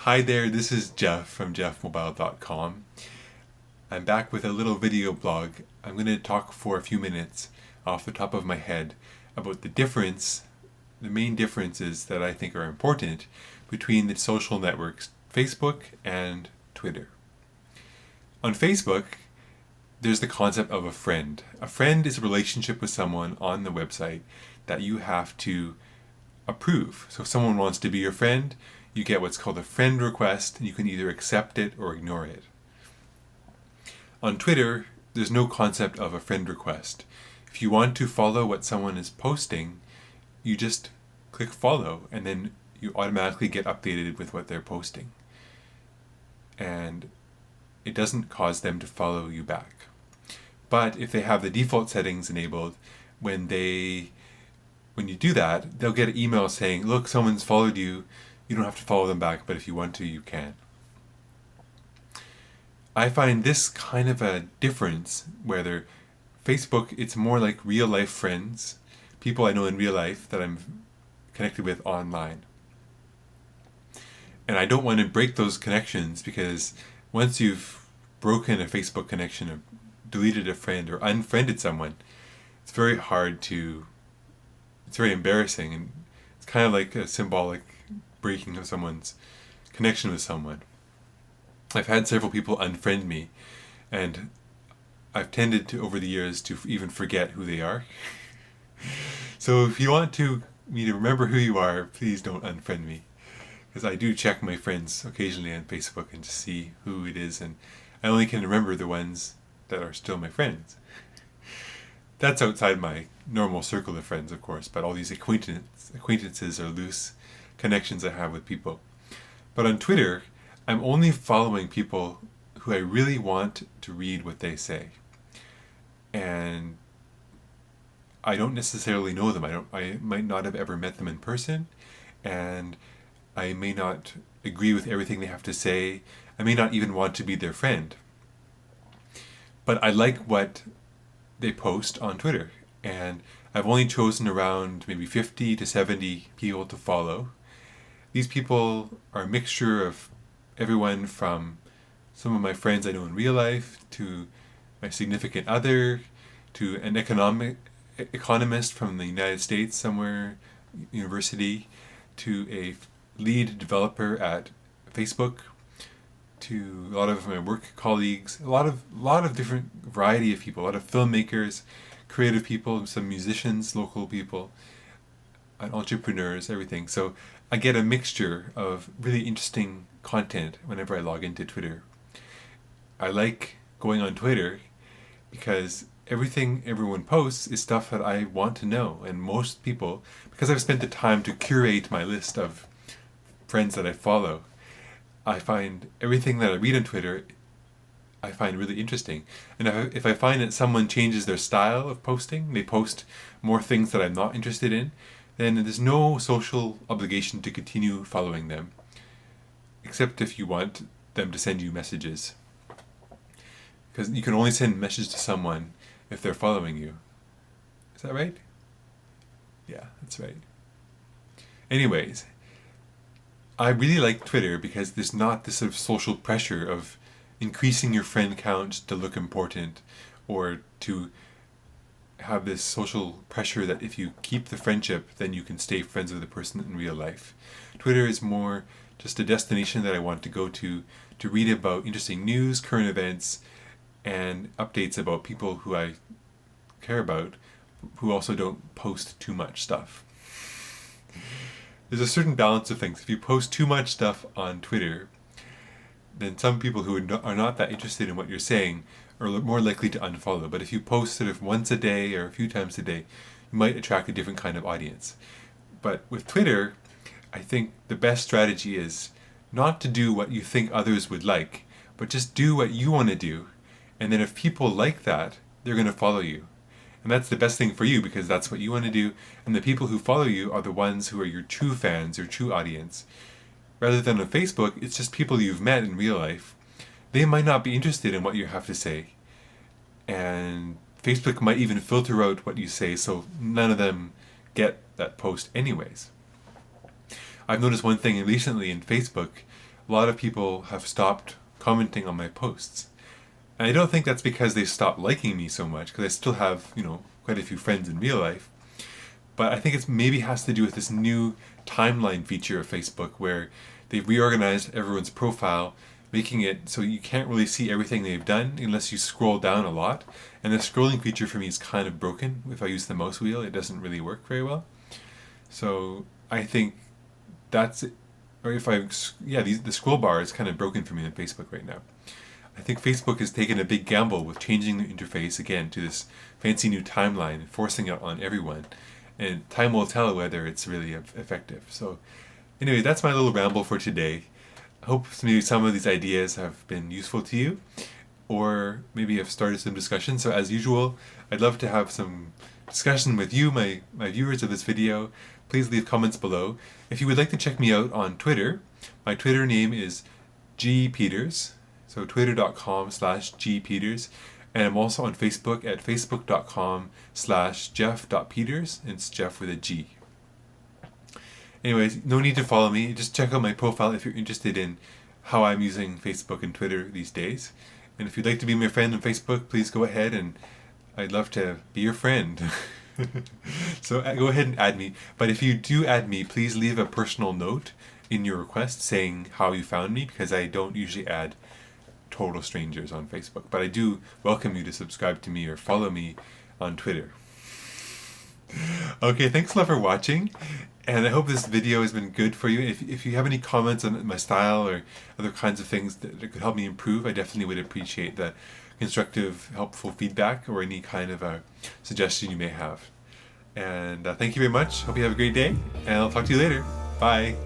Hi there, this is Jeff from Geoffmobile.com. I'm back with a little video blog. I'm going to talk for a few minutes off the top of my head about the main differences that I think are important between the social networks Facebook and Twitter. On Facebook, there's the concept of a friend. A friend is a relationship with someone on the website that you have to approve. So if someone wants to be your friend, you get what's called a friend request, and you can either accept it or ignore it. On Twitter, there's no concept of a friend request. If you want to follow what someone is posting, you just click follow, and then you automatically get updated with what they're posting. And it doesn't cause them to follow you back. But if they have the default settings enabled, when you do that, they'll get an email saying, look, someone's followed you. You don't have to follow them back, but if you want to, you can. I find this kind of a difference, whether Facebook, it's more like real life friends, people I know in real life that I'm connected with online. And I don't want to break those connections, because once you've broken a Facebook connection or deleted a friend or unfriended someone, it's very embarrassing, and it's kind of like a symbolic breaking of someone's connection with someone. I've had several people unfriend me, and I've tended to, over the years, to even forget who they are. So if you want me to remember who you are, please don't unfriend me, because I do check my friends occasionally on Facebook and just see who it is, and I only can remember the ones that are still my friends. That's outside my normal circle of friends, of course, but all these acquaintances are loose connections I have with people. But on Twitter, I'm only following people who I really want to read what they say. And I don't necessarily know them. I might not have ever met them in person, and I may not agree with everything they have to say. I may not even want to be their friend. But I like what they post on Twitter, and I've only chosen around maybe 50 to 70 people to follow. These people are a mixture of everyone from some of my friends I know in real life, to my significant other, to an economist from the United States somewhere, university, to a lead developer at Facebook, to a lot of my work colleagues, a lot of different variety of people, a lot of filmmakers, creative people, some musicians, local people, and entrepreneurs, everything. So I get a mixture of really interesting content whenever I log into Twitter. I like going on Twitter because everything everyone posts is stuff that I want to know, and most people, because I've spent the time to curate my list of friends that I follow, I find everything that I read on Twitter I find really interesting. And if I find that someone changes their style of posting, they post more things that I'm not interested in, then there's no social obligation to continue following them, except if you want them to send you messages. Because you can only send a message to someone if they're following you. Is that right? Yeah, that's right. Anyways, I really like Twitter because there's not this sort of social pressure of increasing your friend count to look important, or to have this social pressure that if you keep the friendship, then you can stay friends with the person in real life. Twitter is more just a destination that I want to go to read about interesting news, current events, and updates about people who I care about, who also don't post too much stuff. There's a certain balance of things. If you post too much stuff on Twitter, then some people who are not that interested in what you're saying are more likely to unfollow. But if you post sort of once a day or a few times a day, you might attract a different kind of audience. But with Twitter, I think the best strategy is not to do what you think others would like, but just do what you want to do. And then if people like that, they're going to follow you. And that's the best thing for you, because that's what you want to do. And the people who follow you are the ones who are your true fans, your true audience. Rather than on Facebook, it's just people you've met in real life. They might not be interested in what you have to say. And Facebook might even filter out what you say, so none of them get that post anyways. I've noticed one thing recently in Facebook, a a lot of people have stopped commenting on my posts. And I don't think that's because they stopped liking me so much, because I still have, quite a few friends in real life. But I think it maybe has to do with this new timeline feature of Facebook where they've reorganized everyone's profile, making it so you can't really see everything they've done unless you scroll down a lot. And the scrolling feature for me is kind of broken. If I use the mouse wheel, it doesn't really work very well. So I think that's it. Or if the scroll bar is kind of broken for me on Facebook right now. I think Facebook has taken a big gamble with changing the interface again to this fancy new timeline and forcing it on everyone. And time will tell whether it's really effective. So anyway, that's my little ramble for today. I hope maybe some of these ideas have been useful to you, or maybe have started some discussion. So as usual, I'd love to have some discussion with you, my viewers of this video. Please leave comments below. If you would like to check me out on Twitter, my Twitter name is gpeters, so twitter.com/gpeters, and I'm also on Facebook at facebook.com/jeff.peters, and it's Jeff with a G. Anyways, no need to follow me, just check out my profile if you're interested in how I'm using Facebook and Twitter these days. And if you'd like to be my friend on Facebook, please go ahead, and I'd love to be your friend. So go ahead and add me. But if you do add me, please leave a personal note in your request saying how you found me, because I don't usually add total strangers on Facebook. But I do welcome you to subscribe to me or follow me on Twitter. Okay, thanks a lot for watching, and I hope this video has been good for you. If you have any comments on my style or other kinds of things that could help me improve, I definitely would appreciate the constructive, helpful feedback or any kind of a suggestion you may have. And thank you very much. Hope you have a great day, and I'll talk to you later. Bye.